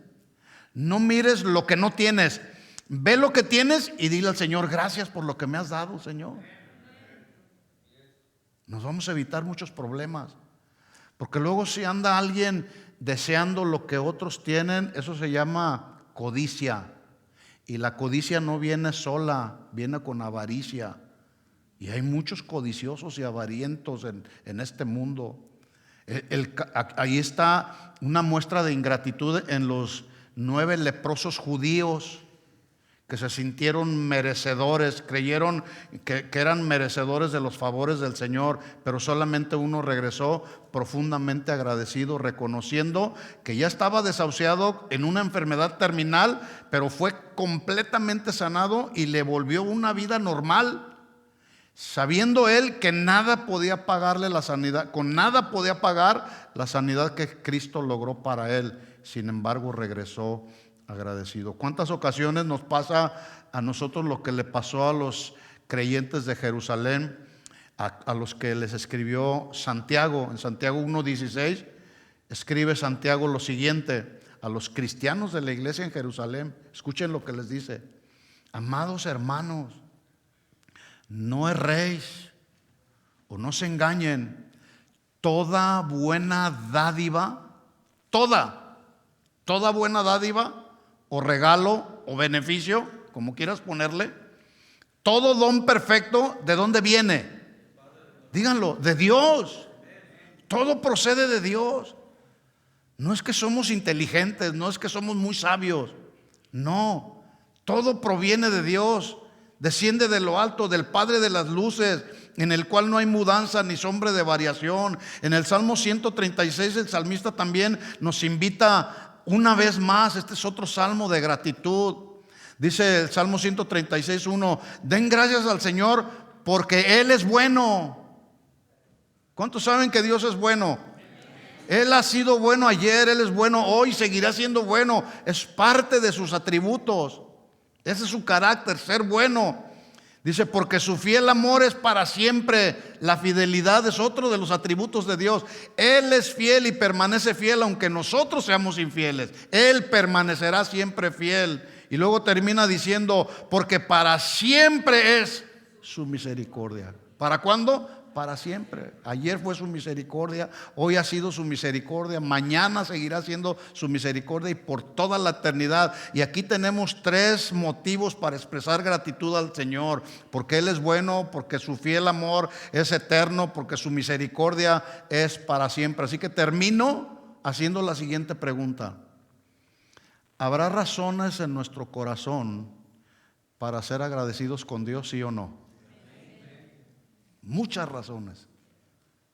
No mires lo que no tienes. Ve lo que tienes y dile al Señor: gracias por lo que me has dado, Señor. Nos vamos a evitar muchos problemas. Porque luego, si anda alguien deseando lo que otros tienen, eso se llama codicia. Y la codicia no viene sola, viene con avaricia. Y hay muchos codiciosos y avarientos en este mundo. Ahí está una muestra de ingratitud en los 9 leprosos judíos que se sintieron merecedores, creyeron que eran merecedores de los favores del Señor, pero solamente uno regresó profundamente agradecido, reconociendo que ya estaba desahuciado en una enfermedad terminal, pero fue completamente sanado y le volvió una vida normal, sabiendo él que nada podía pagarle la sanidad, con nada podía pagar la sanidad que Cristo logró para él. Sin embargo, regresó agradecido. ¿Cuántas ocasiones nos pasa a nosotros lo que le pasó a los creyentes de Jerusalén, a los que les escribió Santiago? En Santiago 1:16 escribe Santiago lo siguiente a los cristianos de la iglesia en Jerusalén. Escuchen lo que les dice: amados hermanos, no erréis o no se engañen, toda buena dádiva, toda buena dádiva o regalo o beneficio, como quieras ponerle, todo don perfecto, ¿de dónde viene? Díganlo, de Dios. Todo procede de Dios. No es que somos inteligentes, no es que somos muy sabios. No, todo proviene de Dios. Desciende de lo alto, del Padre de las luces, en el cual no hay mudanza ni sombra de variación. En el Salmo 136 el salmista también nos invita una vez más. Este es otro salmo de gratitud. Dice el Salmo 136:1: den gracias al Señor porque Él es bueno. ¿Cuántos saben que Dios es bueno? Él ha sido bueno ayer, Él es bueno hoy, seguirá siendo bueno. Es parte de sus atributos. Ese es su carácter, ser bueno. Dice, porque su fiel amor es para siempre. La fidelidad es otro de los atributos de Dios. Él es fiel y permanece fiel aunque nosotros seamos infieles. Él permanecerá siempre fiel. Y luego termina diciendo, porque para siempre es su misericordia. ¿Para cuándo? Para siempre. Ayer fue su misericordia, hoy ha sido su misericordia, mañana seguirá siendo su misericordia y por toda la eternidad. Y aquí tenemos 3 motivos para expresar gratitud al Señor: porque Él es bueno, porque su fiel amor es eterno, porque su misericordia es para siempre. Así que termino haciendo la siguiente pregunta: ¿habrá razones en nuestro corazón para ser agradecidos con Dios, sí o no? Muchas razones,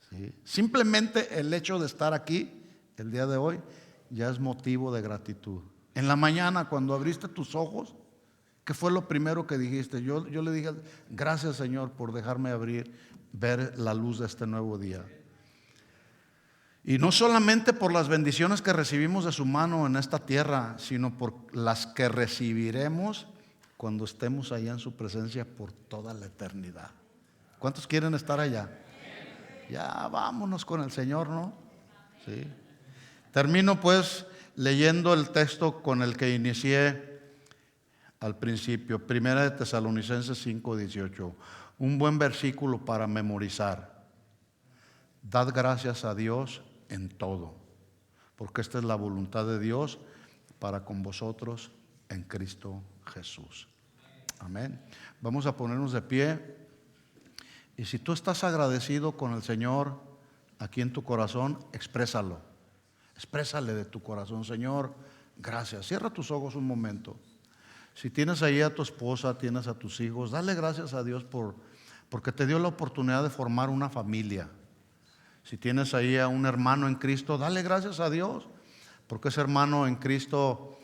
¿sí? Simplemente el hecho de estar aquí el día de hoy ya es motivo de gratitud. En la mañana, cuando abriste tus ojos, ¿qué fue lo primero que dijiste? Yo le dije, gracias Señor por dejarme ver la luz de este nuevo día. Y no solamente por las bendiciones que recibimos de su mano en esta tierra, sino por las que recibiremos cuando estemos allá en su presencia por toda la eternidad. ¿Cuántos quieren estar allá? Ya vámonos con el Señor, ¿no? Sí. Termino pues leyendo el texto con el que inicié al principio, 1 de Tesalonicenses 5:18. Un buen versículo para memorizar. Dad gracias a Dios en todo, porque esta es la voluntad de Dios para con vosotros en Cristo Jesús. Amén. Vamos a ponernos de pie. Y si tú estás agradecido con el Señor aquí en tu corazón, exprésalo. Exprésale de tu corazón: Señor, gracias. Cierra tus ojos un momento. Si tienes ahí a tu esposa, tienes a tus hijos, dale gracias a Dios porque te dio la oportunidad de formar una familia. Si tienes ahí a un hermano en Cristo, dale gracias a Dios porque ese hermano en Cristo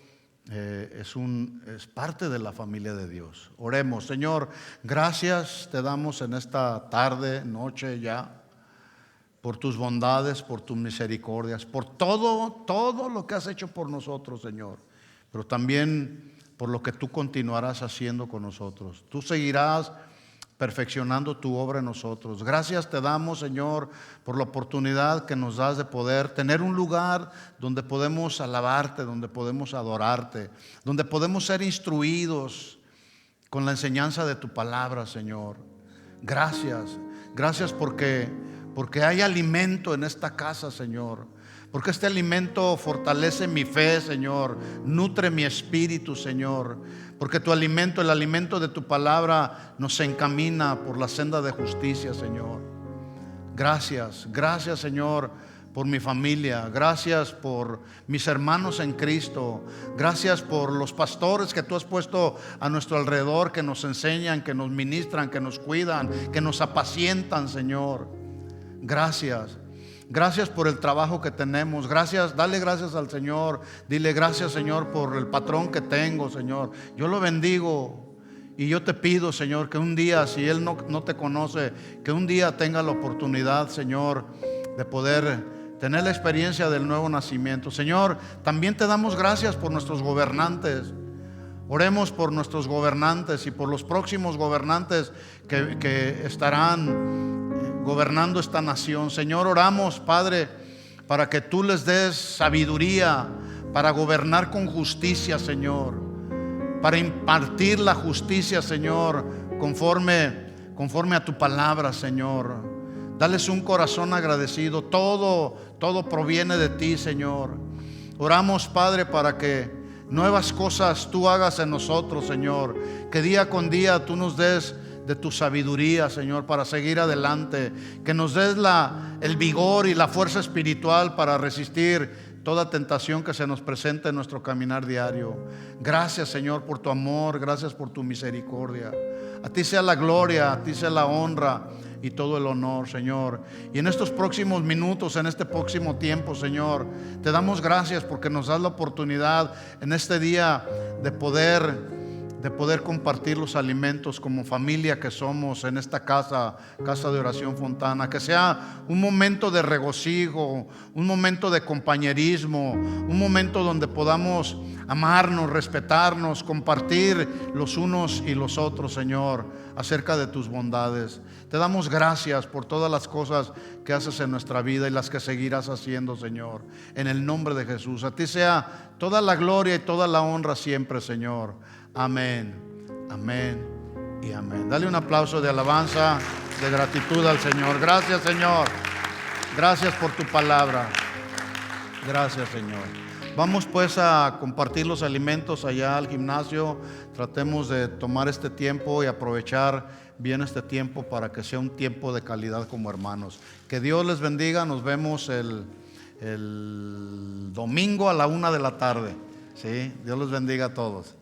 es parte de la familia de Dios. Oremos. Señor, gracias te damos en esta tarde, noche ya, por tus bondades, por tus misericordias, por todo lo que has hecho por nosotros, Señor, pero también por lo que tú continuarás haciendo con nosotros. Tú seguirás perfeccionando tu obra en nosotros. Gracias te damos, Señor, por la oportunidad que nos das de poder tener un lugar donde podemos alabarte, donde podemos adorarte, donde podemos ser instruidos con la enseñanza de tu palabra, Señor. Gracias porque hay alimento en esta casa, Señor. Porque este alimento fortalece mi fe, Señor, nutre mi espíritu, Señor. Porque tu alimento, el alimento de tu palabra, nos encamina por la senda de justicia, Señor. Gracias, Señor, por mi familia. Gracias por mis hermanos en Cristo. Gracias por los pastores que tú has puesto a nuestro alrededor, que nos enseñan, que nos ministran, que nos cuidan, que nos apacientan, Señor. Gracias por el trabajo que tenemos. Dale gracias al Señor. Dile gracias, Señor, por el patrón que tengo, Señor. Yo lo bendigo y yo te pido, Señor, que un día, si Él no te conoce, que un día tenga la oportunidad, Señor, de poder tener la experiencia del nuevo nacimiento. Señor, también te damos gracias por nuestros gobernantes. Oremos por nuestros gobernantes y por los próximos gobernantes que estarán gobernando esta nación. Señor, oramos, Padre, para que tú les des sabiduría para gobernar con justicia, Señor, para impartir la justicia, Señor, conforme a tu palabra, Señor. Dales un corazón agradecido. Todo proviene de ti, Señor. Oramos, Padre, para que nuevas cosas tú hagas en nosotros, Señor. Que día con día tú nos des de tu sabiduría, Señor, para seguir adelante. Que nos des el vigor y la fuerza espiritual para resistir toda tentación que se nos presente en nuestro caminar diario. Gracias, Señor, por tu amor. Gracias por tu misericordia. A ti sea la gloria, a ti sea la honra y todo el honor, Señor. Y en estos próximos minutos, en este próximo tiempo, Señor, te damos gracias porque nos das la oportunidad en este día de poder compartir los alimentos como familia que somos en esta casa de oración Fontana. Que sea un momento de regocijo, un momento de compañerismo, un momento donde podamos amarnos, respetarnos, compartir los unos y los otros, Señor, acerca de tus bondades. Te damos gracias por todas las cosas que haces en nuestra vida y las que seguirás haciendo, Señor, en el nombre de Jesús. A ti sea toda la gloria y toda la honra siempre, Señor. Amén, amén y amén. Dale un aplauso de alabanza, de gratitud al Señor. Gracias, Señor. Gracias por tu palabra. Gracias, Señor. Vamos pues a compartir los alimentos allá al gimnasio. Tratemos de tomar este tiempo y aprovechar bien este tiempo para que sea un tiempo de calidad como hermanos. Que Dios les bendiga. Nos vemos el domingo a la 1 de la tarde. ¿Sí? Dios les bendiga a todos.